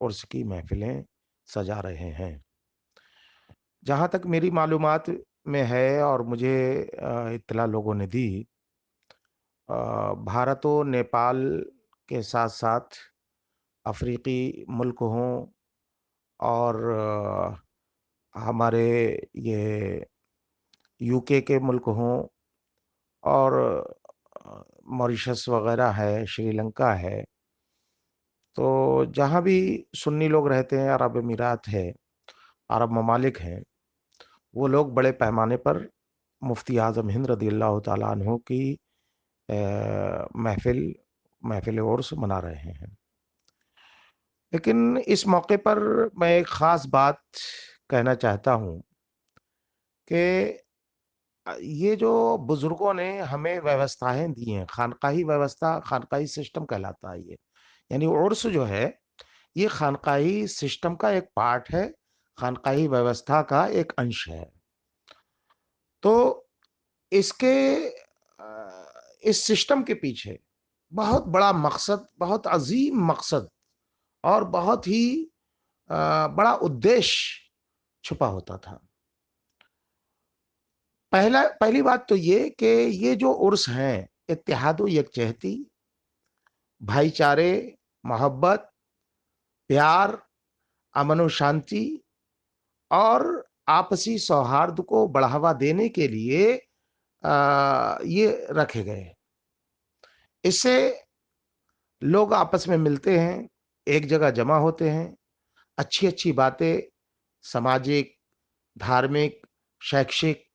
عرس کی محفلیں سجا رہے ہیں۔ جہاں تک میری معلومات میں ہے اور مجھے اطلاع لوگوں نے دی، بھارت و نیپال کے ساتھ ساتھ افریقی ملک ہوں اور ہمارے یہ UK کے ملک ہوں اور موریشس وغیرہ ہے، شری لنکا ہے، تو جہاں بھی سنی لوگ رہتے ہیں، عرب امارات ہے، عرب ممالک ہیں، وہ لوگ بڑے پیمانے پر مفتی اعظم ہند رضی اللہ تعالیٰ عنہ کی محفل عرس منا رہے ہیں۔ لیکن اس موقع پر میں ایک خاص بات کہنا چاہتا ہوں کہ یہ جو بزرگوں نے ہمیں ویوستھائیں دی ہیں، خانقاہی ویوستھا، خانقاہی سسٹم کہلاتا ہے یہ، یعنی عرس جو ہے یہ خانقاہی سسٹم کا ایک پارٹ ہے، خانقاہی ویوستھا کا ایک انش ہے۔ تو اس کے اس سسٹم کے پیچھے بہت بڑا مقصد، بہت عظیم مقصد اور بہت ہی بڑا ادیش چھپا ہوتا تھا۔ پہلی بات تو یہ کہ یہ جو عرس ہیں، اتحاد و یکجہتی، بھائی چارے، محبت، پیار، امن و شانتی اور آپسی سوہارد کو بڑھاوا دینے کے لیے یہ رکھے گئے۔ اس سے لوگ آپس میں ملتے ہیں، ایک جگہ جمع ہوتے ہیں، اچھی اچھی باتیں، سماجک، دھارمک، شیکشک،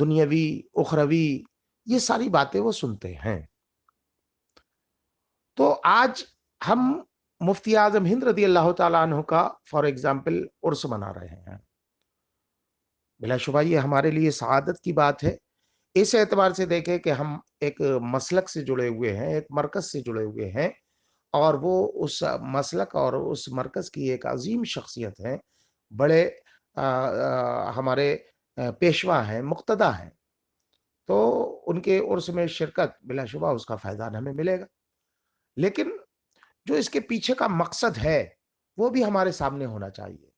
دنیاوی، اخروی، یہ ساری باتیں وہ سنتے ہیں۔ تو آج ہم مفتی اعظم ہند رضی اللہ تعالیٰ عنہ کا فار ایگزامپل عرس منا رہے ہیں۔ بلا شبہ یہ ہمارے لیے سعادت کی بات ہے، اس اعتبار سے دیکھیں کہ ہم ایک مسلک سے جڑے ہوئے ہیں، ایک مرکز سے جڑے ہوئے ہیں، اور وہ اس مسلک اور اس مرکز کی ایک عظیم شخصیت ہے، بڑے ہمارے پیشوا ہیں، مقتدی ہیں، تو ان کے عرس میں شرکت بلا شبہ اس کا فائدہ ہمیں ملے گا۔ لیکن جو اس کے پیچھے کا مقصد ہے وہ بھی ہمارے سامنے ہونا چاہیے۔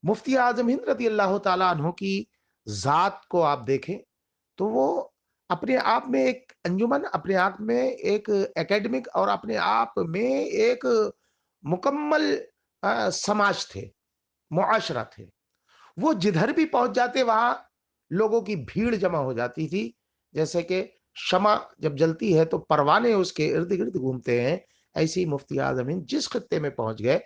مفتی اعظم ہند رضی اللہ تعالیٰ عنہ کی ذات کو آپ دیکھیں تو وہ اپنے آپ میں ایک انجمن، اپنے آپ میں ایک اکیڈمک اور اپنے آپ میں ایک مکمل سماج تھے، معاشرہ تھے۔ وہ جدھر بھی پہنچ جاتے وہاں لوگوں کی بھیڑ جمع ہو جاتی تھی، جیسے کہ شمع جب جلتی ہے تو پروانے اس کے ارد گرد گھومتے ہیں، ایسے ہی مفتی اعظم ہند جس خطے میں پہنچ گئے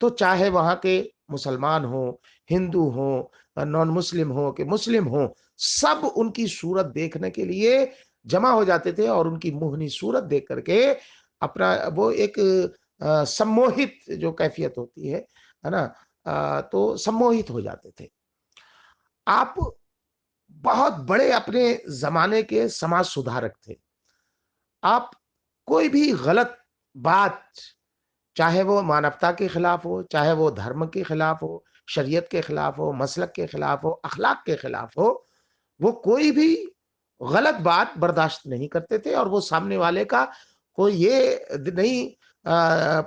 تو چاہے وہاں کے مسلمان ہوں، ہندو ہوں، نان مسلم ہوں کہ مسلم ہوں، سب ان کی صورت دیکھنے کے لیے جمع ہو جاتے تھے، اور ان کی موہنی صورت دیکھ کر کے اپنا وہ ایک سموہت جو کیفیت ہوتی ہے نا، تو سموہت ہو جاتے تھے۔ آپ بہت بڑے اپنے زمانے کے سماج سدھارک تھے۔ آپ کوئی بھی غلط بات، چاہے وہ مانوتا کے خلاف ہو، چاہے وہ دھرم کے خلاف ہو، شریعت کے خلاف ہو، مسلک کے خلاف ہو، اخلاق کے خلاف ہو، وہ کوئی بھی غلط بات برداشت نہیں کرتے تھے، اور وہ سامنے والے کا کوئی یہ نہیں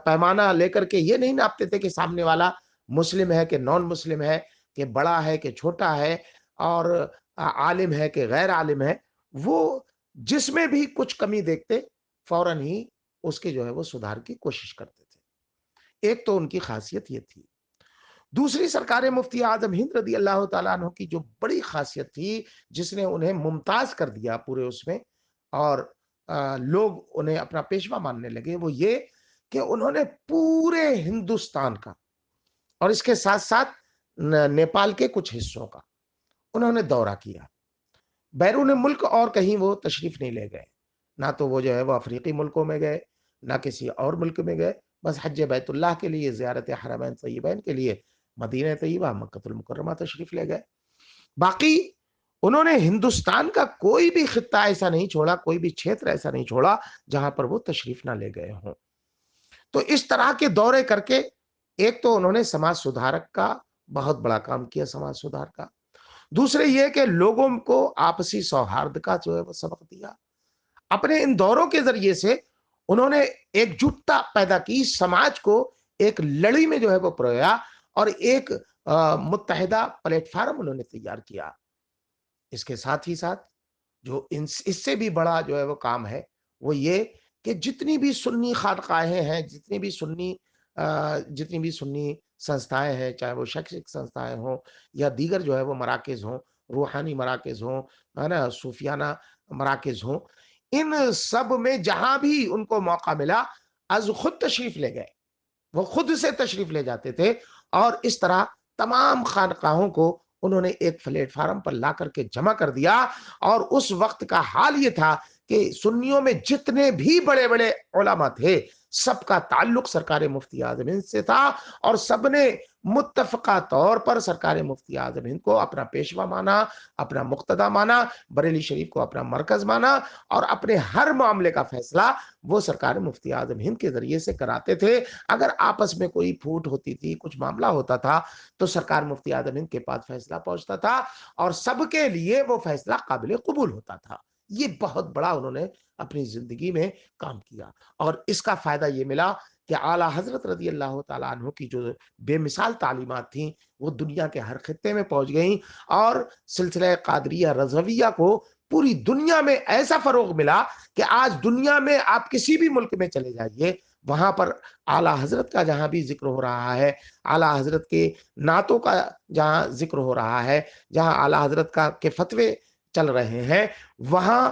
پیمانہ لے کر کے یہ نہیں ناپتے تھے کہ سامنے والا مسلم ہے کہ نان مسلم ہے، کہ بڑا ہے کہ چھوٹا ہے، اور عالم ہے کہ غیر عالم ہے۔ وہ جس میں بھی کچھ کمی دیکھتے فوراً ہی اس کے جو ہے وہ سدھار کی کوشش کرتے تھے۔ ایک تو ان کی خاصیت یہ تھی۔ دوسری، سرکار مفتی اعظم ہند رضی اللہ تعالیٰ عنہ کی جو بڑی خاصیت تھی، جس نے انہیں ممتاز کر دیا پورے اس میں، اور لوگ انہیں اپنا پیشوا ماننے لگے، وہ یہ کہ انہوں نے پورے ہندوستان کا اور اس کے ساتھ ساتھ نیپال کے کچھ حصوں کا انہوں نے دورہ کیا۔ بیرون ملک اور کہیں وہ تشریف نہیں لے گئے، نہ تو وہ جو ہے وہ افریقی ملکوں میں گئے، نہ کسی اور ملک میں گئے، بس حج بیت اللہ کے لیے، زیارت حرمین طیبین کے لیے مدینہ طیبہ، مکہ المکرمہ تشریف لے گئے۔ باقی انہوں نے ہندوستان کا کوئی بھی خطہ ایسا نہیں چھوڑا، کوئی بھی چھیتر ایسا نہیں چھوڑا جہاں پر وہ تشریف نہ لے گئے ہوں۔ تو اس طرح کے دورے کر کے ایک تو انہوں نے سماج سدھارک کا بہت بڑا کام کیا، سماج سدھار کا۔ دوسرے یہ کہ لوگوں کو آپسی سوہارد کا جو ہے وہ سبق دیا۔ اپنے ان دوروں کے ذریعے سے انہوں نے ایک جٹتا پیدا کی، سماج کو ایک لڑی میں جو ہے وہ پرویا اور ایک متحدہ پلیٹ فارم انہوں نے تیار کیا۔ اس کے ساتھ ہی ساتھ جو اس سے بھی بڑا جو ہے وہ کام ہے وہ یہ کہ جتنی بھی سنی خانقاہیں ہیں، جتنی بھی سنی سنستھائیں ہیں، چاہے وہ شیکشک سنستھائیں ہوں یا دیگر جو ہے وہ مراکز ہوں، روحانی مراکز ہوں، ہے نا، صوفیانہ مراکز ہوں، ان سب میں جہاں بھی ان کو موقع ملا از خود تشریف لے گئے، وہ خود سے تشریف لے جاتے تھے، اور اس طرح تمام خانقاہوں کو انہوں نے ایک پلیٹ فارم پر لا کر کے جمع کر دیا۔ اور اس وقت کا حال یہ تھا کہ سنیوں میں جتنے بھی بڑے بڑے علماء تھے، سب کا تعلق سرکار مفتی اعظم ہند سے تھا، اور سب نے متفقہ طور پر سرکار مفتی اعظم ہند کو اپنا پیشوا مانا، اپنا مقتدی مانا، بریلی شریف کو اپنا مرکز مانا، اور اپنے ہر معاملے کا فیصلہ وہ سرکار مفتی اعظم ہند کے ذریعے سے کراتے تھے۔ اگر آپس میں کوئی پھوٹ ہوتی تھی، کچھ معاملہ ہوتا تھا، تو سرکار مفتی اعظم ہند کے پاس فیصلہ پہنچتا تھا، اور سب کے لیے وہ فیصلہ قابل قبول ہوتا تھا۔ یہ بہت بڑا انہوں نے اپنی زندگی میں کام کیا، اور اس کا فائدہ یہ ملا کہ اعلیٰ حضرت رضی اللہ تعالیٰ عنہ کی جو بے مثال تعلیمات تھیں وہ دنیا کے ہر خطے میں پہنچ گئیں، اور سلسلہ قادریہ رضویہ کو پوری دنیا میں ایسا فروغ ملا کہ آج دنیا میں آپ کسی بھی ملک میں چلے جائیے، وہاں پر اعلیٰ حضرت کا جہاں بھی ذکر ہو رہا ہے، اعلیٰ حضرت کے نعتوں کا جہاں ذکر ہو رہا ہے، جہاں اعلیٰ حضرت کا کے فتوے چل رہے ہیں، وہاں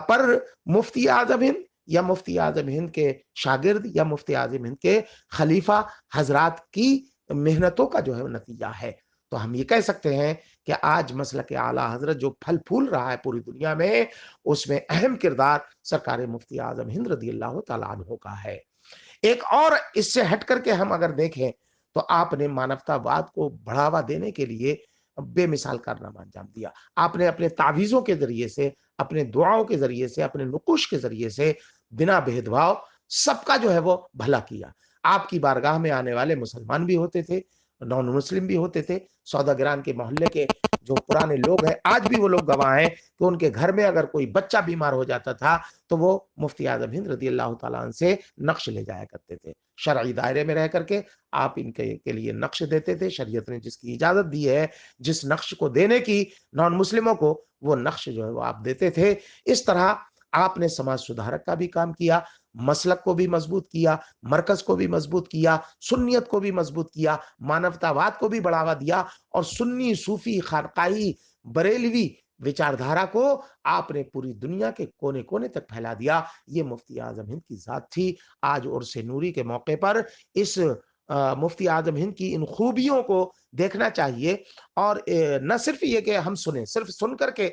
پر مفتی اعظم ہند یا مفتی اعظم ہند کے شاگرد یا مفتی اعظم ہند کے خلیفہ حضرات کی محنتوں کا جو ہے وہ نتیجہ ہے۔ تو ہم یہ کہہ سکتے ہیں کہ آج مسلک اعلیٰ حضرت جو پھل پھول رہا ہے پوری دنیا میں، اس میں اہم کردار سرکار مفتی اعظم ہند رضی اللہ تعالیٰ عنہ کا ہے۔ ایک اور اس سے ہٹ کر کے ہم اگر دیکھیں تو آپ نے مانوتا واد کو بڑھاوا دینے کے لیے بے مثال کارنامہ انجام دیا۔ آپ نے اپنے تعویذوں کے ذریعے سے، اپنے دعاؤں کے ذریعے سے، اپنے نقوش کے ذریعے سے بنا بھید بھاؤ سب کا جو ہے وہ بھلا کیا۔ آپ کی بارگاہ میں آنے والے مسلمان بھی ہوتے تھے، نان مسلم بھی ہوتے تھے، سوداگران کے محلے کے جو پرانے لوگ ہیں، آج بھی وہ لوگ گواہ ہیں کہ ان کے گھر میں اگر کوئی بچہ بیمار ہو جاتا تھا تو وہ مفتی اعظم ہند رضی اللہ تعالیٰ عنہ سے نقش لے جایا کرتے تھے۔ شرعی دائرے میں رہ کر کے آپ ان کے لیے نقش دیتے تھے، شریعت نے جس کی اجازت دی ہے جس نقش کو دینے کی نان مسلموں کو، وہ نقش جو ہے وہ آپ دیتے تھے۔ اس طرح آپ نے سماج سدھارک کا بھی کام کیا، مسلک کو بھی مضبوط کیا، مرکز کو بھی مضبوط کیا، سنیت کو بھی مضبوط کیا، مانوتا واد کو بھی بڑھاوا دیا، اور سنی صوفی خانقاہی بریلوی وچاردھارا کو آپ نے پوری دنیا کے کونے کونے تک پھیلا دیا۔ یہ مفتی اعظم ہند کی ذات تھی۔ آج عرس نوری کے موقع پر اس مفتی اعظم ہند کی ان خوبیوں کو دیکھنا چاہیے، اور نہ صرف یہ کہ ہم سنیں، صرف سن کر کے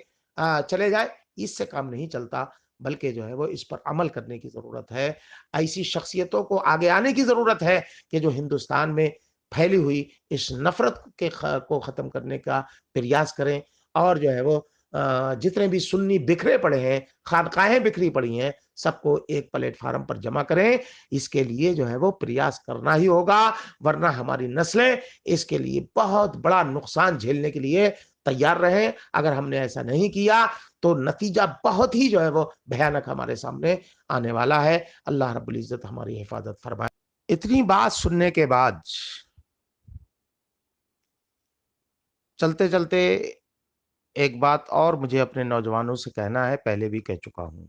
چلے جائیں، اس سے کام نہیں چلتا، بلکہ جو ہے وہ اس پر عمل کرنے کی ضرورت ہے۔ ایسی شخصیتوں کو آگے آنے کی ضرورت ہے کہ جو ہندوستان میں پھیلی ہوئی اس نفرت کو ختم کرنے کا پریاس کریں، اور جو ہے وہ جتنے بھی سنی بکھرے پڑے ہیں، خانقاہیں بکھری پڑی ہیں، سب کو ایک پلیٹ فارم پر جمع کریں۔ اس کے لیے جو ہے وہ پریاس کرنا ہی ہوگا، ورنہ ہماری نسلیں اس کے لیے بہت بڑا نقصان جھیلنے کے لیے تیار رہیں۔ اگر ہم نے ایسا نہیں کیا تو نتیجہ بہت ہی جو ہے وہ بھیانک ہمارے سامنے آنے والا ہے۔ اللہ رب العزت ہماری حفاظت فرمائے۔ اتنی بات سننے کے بعد چلتے چلتے ایک بات اور مجھے اپنے نوجوانوں سے کہنا ہے، پہلے بھی کہہ چکا ہوں۔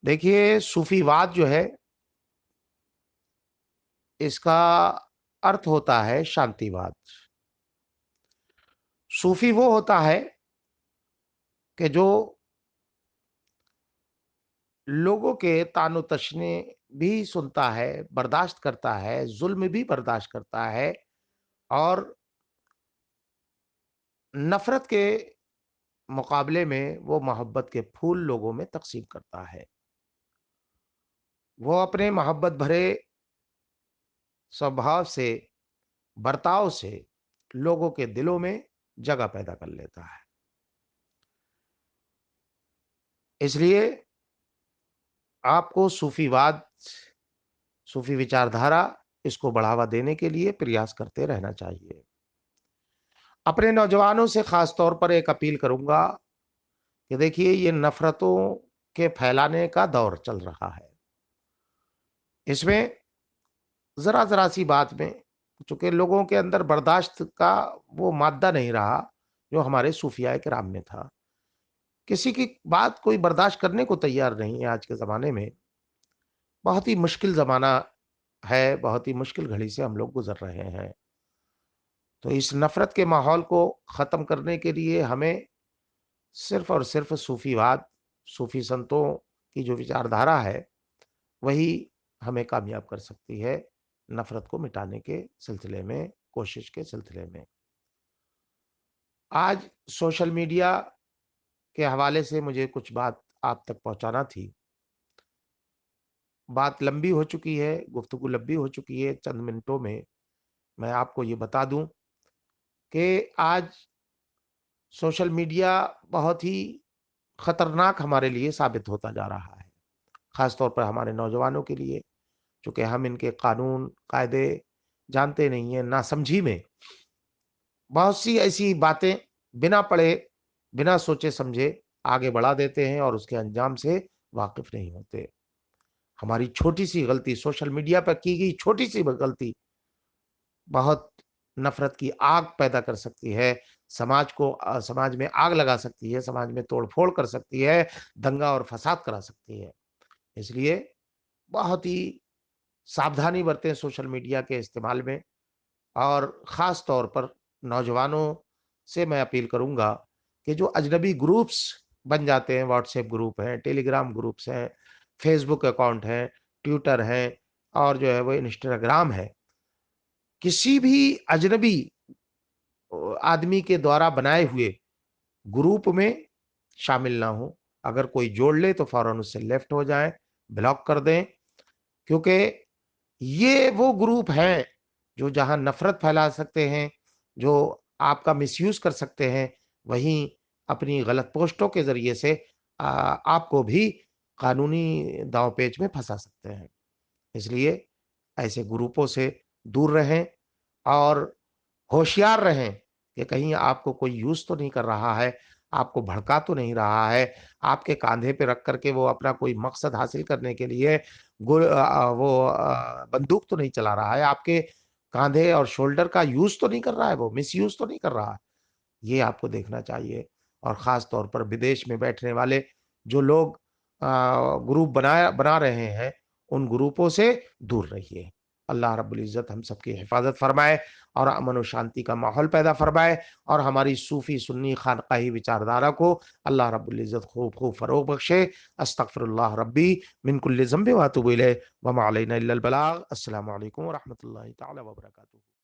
دیکھیے، صوفی واد جو ہے اس کا ارتھ ہوتا ہے شانتی واد۔ صوفی وہ ہوتا ہے کہ جو لوگوں کے طعن و تشنے بھی سنتا ہے، برداشت کرتا ہے، ظلم بھی برداشت کرتا ہے، اور نفرت کے مقابلے میں وہ محبت کے پھول لوگوں میں تقسیم کرتا ہے۔ وہ اپنے محبت بھرے سوبھاؤ سے، برتاؤ سے لوگوں کے دلوں میں جگہ پیدا کر لیتا ہے۔ اس لیے آپ کو صوفی واد، صوفی وچاردھارا، اس کو بڑھاوا دینے کے لیے پریاس کرتے رہنا چاہیے۔ اپنے نوجوانوں سے خاص طور پر ایک اپیل کروں گا کہ دیکھیے، یہ نفرتوں کے پھیلانے کا دور چل رہا ہے۔ اس میں ذرا ذرا سی بات میں، چونکہ لوگوں کے اندر برداشت کا وہ مادہ نہیں رہا جو ہمارے صوفیاء کرام میں تھا۔ کسی کی بات کوئی برداشت کرنے کو تیار نہیں ہے آج کے زمانے میں۔ بہت ہی مشکل زمانہ ہے، بہت ہی مشکل گھڑی سے ہم لوگ گزر رہے ہیں۔ تو اس نفرت کے ماحول کو ختم کرنے کے لیے ہمیں صرف اور صرف صوفی واد، صوفی سنتوں کی جو وچاردھارا ہے، وہی ہمیں کامیاب کر سکتی ہے نفرت کو مٹانے کے سلسلے میں، کوشش کے سلسلے میں۔ آج سوشل میڈیا کے حوالے سے مجھے کچھ بات آپ تک پہنچانا تھی۔ بات لمبی ہو چکی ہے، گفتگو لمبی ہو چکی ہے، چند منٹوں میں آپ کو یہ بتا دوں کہ آج سوشل میڈیا بہت ہی خطرناک ہمارے لیے ثابت ہوتا جا رہا ہے، خاص طور پر ہمارے نوجوانوں کے لیے، چونکہ ہم ان کے قانون، قاعدے جانتے نہیں ہیں، ناسمجھی میں بہت سی ایسی باتیں بنا پڑھے، بنا سوچے سمجھے آگے بڑھا دیتے ہیں اور اس کے انجام سے واقف نہیں ہوتے۔ ہماری چھوٹی سی غلطی، سوشل میڈیا پر کی گئی چھوٹی سی غلطی بہت نفرت کی آگ پیدا کر سکتی ہے، سماج کو سماج میں آگ لگا سکتی ہے، سماج میں توڑ پھوڑ کر سکتی ہے، دنگا اور فساد کرا سکتی ہے۔ اس لیے بہت ہی ساودھانی برتیں سوشل میڈیا کے استعمال میں، اور خاص طور پر نوجوانوں سے میں اپیل کروں گا کہ جو اجنبی گروپس بن جاتے ہیں، واٹس ایپ گروپ ہیں، ٹیلی گرام گروپس ہیں، فیس بک اکاؤنٹ ہیں، ٹویٹر ہیں، اور جو ہے وہ انسٹاگرام ہے، کسی بھی اجنبی آدمی کے دوارا بنائے ہوئے گروپ میں شامل نہ ہوں۔ اگر کوئی جوڑ لے تو فوراً اس سے لیفٹ ہو جائیں، بلاک کر دیں، کیونکہ یہ وہ گروپ ہیں جو جہاں نفرت پھیلا سکتے ہیں، جو آپ کا مس یوز کر سکتے ہیں، وہیں اپنی غلط پوسٹوں کے ذریعے سے آپ کو بھی قانونی داؤ پیچ میں پھنسا سکتے ہیں۔ اس لیے ایسے گروپوں سے دور رہیں اور ہوشیار رہیں کہ کہیں آپ کو کوئی یوز تو نہیں کر رہا ہے، آپ کو بھڑکا تو نہیں رہا ہے، آپ کے کاندھے پہ رکھ کر کے وہ اپنا کوئی مقصد حاصل کرنے کے لیے بندوق تو نہیں چلا رہا ہے، آپ کے کاندھے اور شولڈر کا یوز تو نہیں کر رہا ہے، وہ مس یوز تو نہیں کر رہا ہے۔ یہ آپ کو دیکھنا چاہیے، اور خاص طور پر بدیش میں بیٹھنے والے جو لوگ گروپ بنا رہے ہیں، ان گروپوں سے دور رہیے۔ اللہ رب العزت ہم سب کی حفاظت فرمائے اور امن و شانتی کا ماحول پیدا فرمائے، اور ہماری صوفی سنی خانقاہی وچاردھارا کو اللہ رب العزت خوب خوب فروغ بخشے۔ استغفر اللہ ربی من کل ذنب واتوب الیہ وما علینا الا البلاغ۔ السلام علیکم ورحمۃ اللہ تعالی وبرکاتہ۔